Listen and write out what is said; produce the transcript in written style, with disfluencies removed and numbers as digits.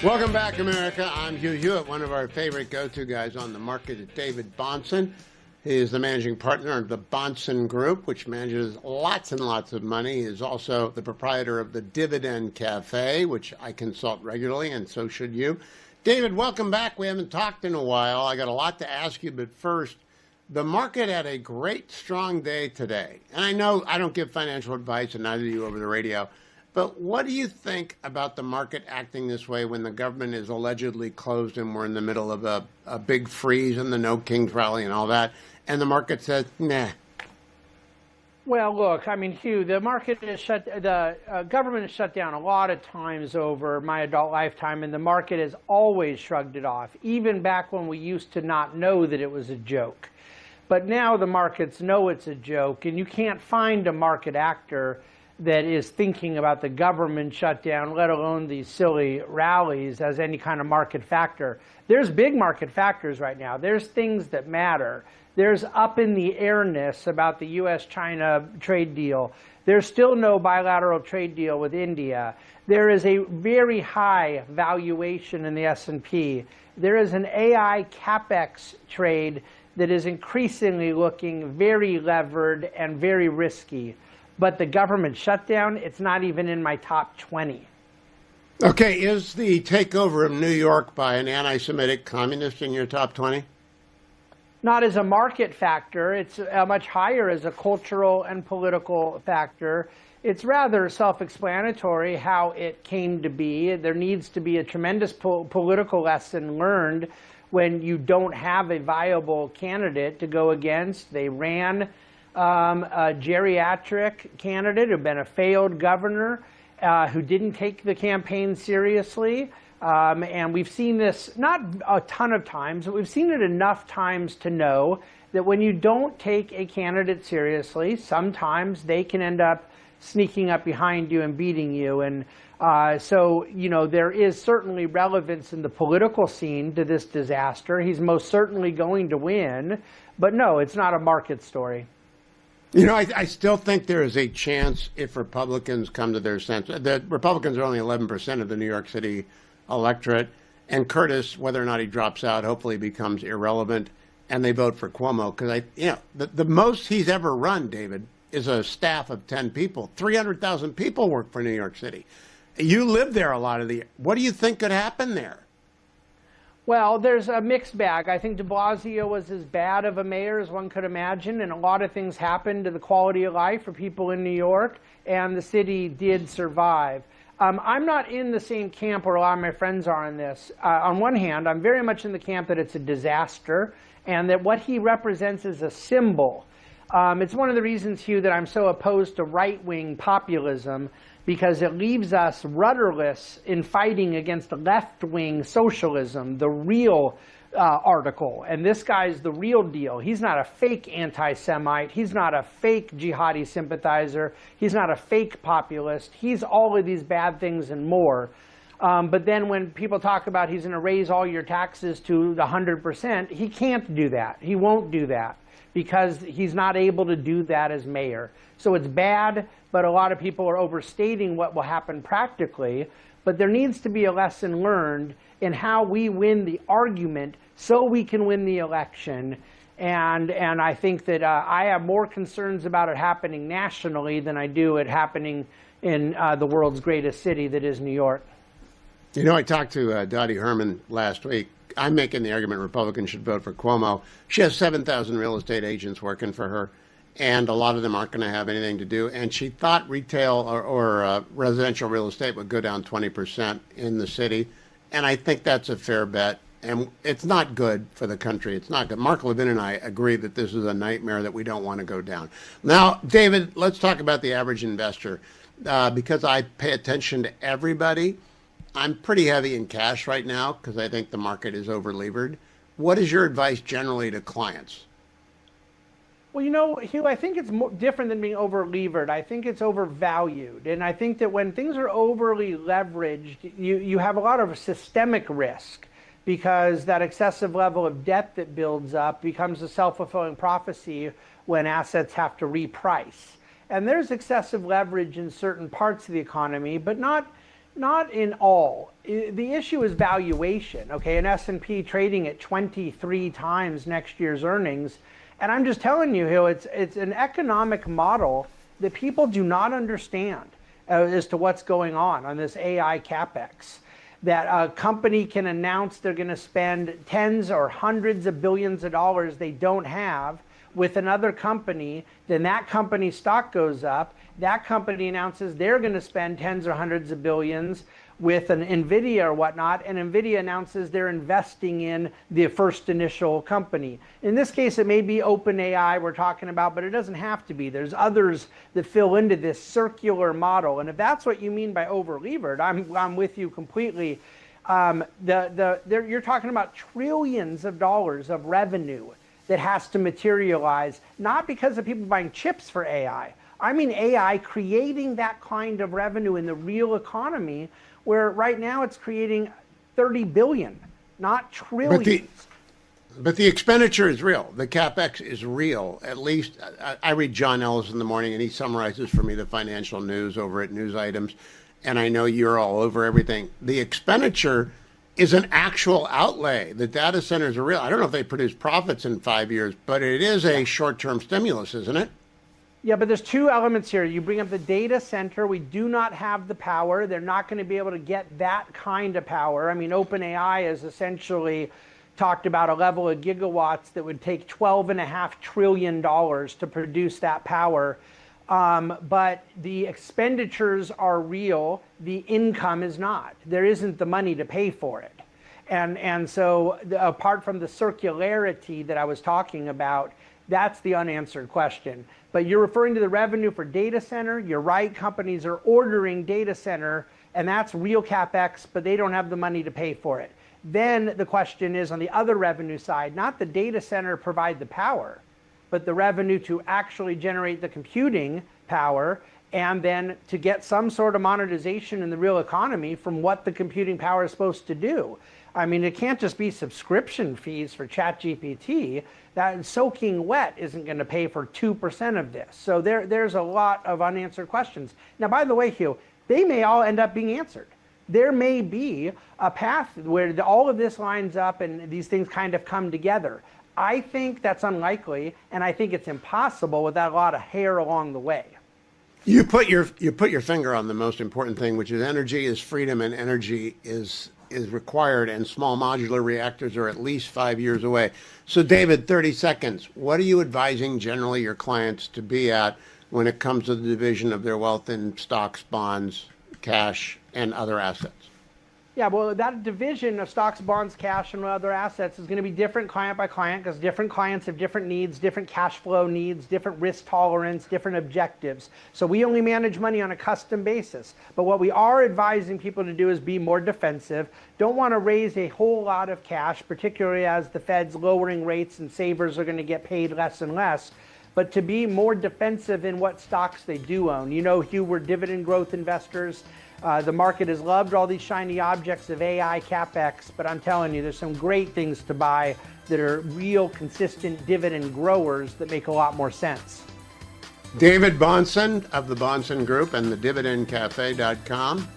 Welcome back, America. I'm Hugh Hewitt. One of our favorite go-to guys on the market is David Bahnsen. He is the managing partner of the Bahnsen Group, which manages lots and lots of money. He is also the proprietor of the Dividend Cafe, which I consult regularly, and so should you. David, welcome back. We haven't talked in a while. I got a lot to ask you, but first, the market had a great, strong day today. And I know I don't give financial advice, and neither do you over the radio. But what do you think about the market acting this way when the government is allegedly closed and we're in the middle of a big freeze and the No Kings rally and all that, and the market says, nah? Well, look, I mean, Hugh, the market is shut, the government is shut down a lot of times over my adult lifetime, and the market has always shrugged it off, even back when we used to not know that it was a joke. But now the markets know it's a joke, and you can't find a market actor that is thinking about the government shutdown, let alone these silly rallies, as any kind of market factor. There's big market factors right now. There's things that matter. There's up in the airness about the U.S.-China trade deal. There's still no bilateral trade deal with India. There is a very high valuation in the S&P. There is an AI CapEx trade that is increasingly looking very levered and very risky. But the government shutdown, it's not even in my top 20. Okay, is the takeover of New York by an anti-Semitic communist in your top 20? Not as a market factor. It's much higher as a cultural and political factor. It's rather self-explanatory how it came to be. There needs to be a tremendous political lesson learned when you don't have a viable candidate to go against. They ran a geriatric candidate who'd been a failed governor, who didn't take the campaign seriously. And we've seen this not a ton of times, but we've seen it enough times to know that when you don't take a candidate seriously, sometimes they can end up sneaking up behind you and beating you. And so, you know, there is certainly relevance in the political scene to this disaster. He's most certainly going to win. But no, it's not a market story. You know, I still think there is a chance if Republicans come to their senses. The Republicans are only 11% of the New York City electorate, and Curtis, whether or not he drops out, hopefully becomes irrelevant, and they vote for Cuomo. Because the most he's ever run, David, is a staff of 10 people. 300,000 people work for New York City. You live there a lot of the year. What do you think could happen there? Well, there's a mixed bag. I think de Blasio was as bad of a mayor as one could imagine, and a lot of things happened to the quality of life for people in New York, and the city did survive. I'm not in the same camp where a lot of my friends are on this. On one hand, I'm very much in the camp that it's a disaster, and that what he represents is a symbol. It's one of the reasons, Hugh, that I'm so opposed to right-wing populism, because it leaves us rudderless in fighting against left-wing socialism, the real article. And this guy's the real deal. He's not a fake anti-Semite. He's not a fake jihadi sympathizer. He's not a fake populist. He's all of these bad things and more. But then when people talk about he's going to raise all your taxes to the 100%, he can't do that. He won't do that because he's not able to do that as mayor. So it's bad, but a lot of people are overstating what will happen practically. But there needs to be a lesson learned in how we win the argument so we can win the election. And I think that I have more concerns about it happening nationally than I do it happening in the world's greatest city that is New York. You know, I talked to Dottie Herman last week. I'm making the argument Republicans should vote for Cuomo. She has 7,000 real estate agents working for her, and a lot of them aren't going to have anything to do. And she thought retail or residential real estate would go down 20% in the city. And I think that's a fair bet. And it's not good for the country. It's not good. Mark Levin and I agree that this is a nightmare that we don't want to go down. Now, David, let's talk about the average investor. Because I pay attention to everybody, I'm pretty heavy in cash right now because I think the market is over-levered. What is your advice generally to clients? Well, you know, Hugh, I think it's different than being over-levered. I think it's overvalued. And I think that when things are overly leveraged, you have a lot of systemic risk because that excessive level of debt that builds up becomes a self-fulfilling prophecy when assets have to reprice. And there's excessive leverage in certain parts of the economy, but not Not in all. The issue is valuation, okay? An S&P trading at 23 times next year's earnings. And I'm just telling you, Hugh, it's an economic model that people do not understand as to what's going on this AI CapEx. That a company can announce they're going to spend tens or hundreds of billions of dollars they don't have with another company, then that company's stock goes up. That company announces they're going to spend tens or hundreds of billions with an NVIDIA or whatnot, and NVIDIA announces they're investing in the first initial company. In this case, it may be OpenAI we're talking about, but it doesn't have to be. There's others that fill into this circular model, and if that's what you mean by over-levered, I'm with you completely. You're talking about trillions of dollars of revenue that has to materialize, not because of people buying chips for AI. I mean AI creating that kind of revenue in the real economy, where right now it's creating 30 billion, not trillions. But the expenditure is real. The CapEx is real. At least I read John Ellis in the morning, and he summarizes for me the financial news over at News Items, and I know you're all over everything. The expenditure is an actual outlay. The data centers are real. I don't know if they produce profits in 5 years, but it is a short-term stimulus, isn't it? Yeah, but there's two elements here. You bring up the data center. We do not have the power. They're not going to be able to get that kind of power. I mean, OpenAI has essentially talked about a level of gigawatts that would take $12.5 trillion to produce that power. But the expenditures are real. The income is not. There isn't the money to pay for it. And so apart from the circularity that I was talking about, that's the unanswered question. But you're referring to the revenue for data center. You're right. Companies are ordering data center, and that's real CapEx, but they don't have the money to pay for it. Then the question is on the other revenue side, not the data center provide the power, but the revenue to actually generate the computing power and then to get some sort of monetization in the real economy from what the computing power is supposed to do. I mean, it can't just be subscription fees for ChatGPT. That soaking wet isn't going to pay for 2% of this. So there's a lot of unanswered questions. Now, by the way, Hugh, they may all end up being answered. There may be a path where all of this lines up and these things kind of come together. I think that's unlikely, and I think it's impossible without a lot of hair along the way. You put your finger on the most important thing, which is energy is freedom, and energy is required, and small modular reactors are at least 5 years away. So, David, 30 seconds. What are you advising generally your clients to be at when it comes to the division of their wealth in stocks, bonds, cash, and other assets? Yeah, well, that division of stocks, bonds, cash, and other assets is going to be different client by client because different clients have different needs, different cash flow needs, different risk tolerance, different objectives. So we only manage money on a custom basis. But what we are advising people to do is be more defensive. Don't want to raise a whole lot of cash, particularly as the Fed's lowering rates and savers are going to get paid less and less. But to be more defensive in what stocks they do own. You know, Hugh, we're dividend growth investors. The market has loved all these shiny objects of AI CapEx, but I'm telling you, there's some great things to buy that are real, consistent dividend growers that make a lot more sense. David Bahnsen of the Bahnsen Group and the dividendcafe.com.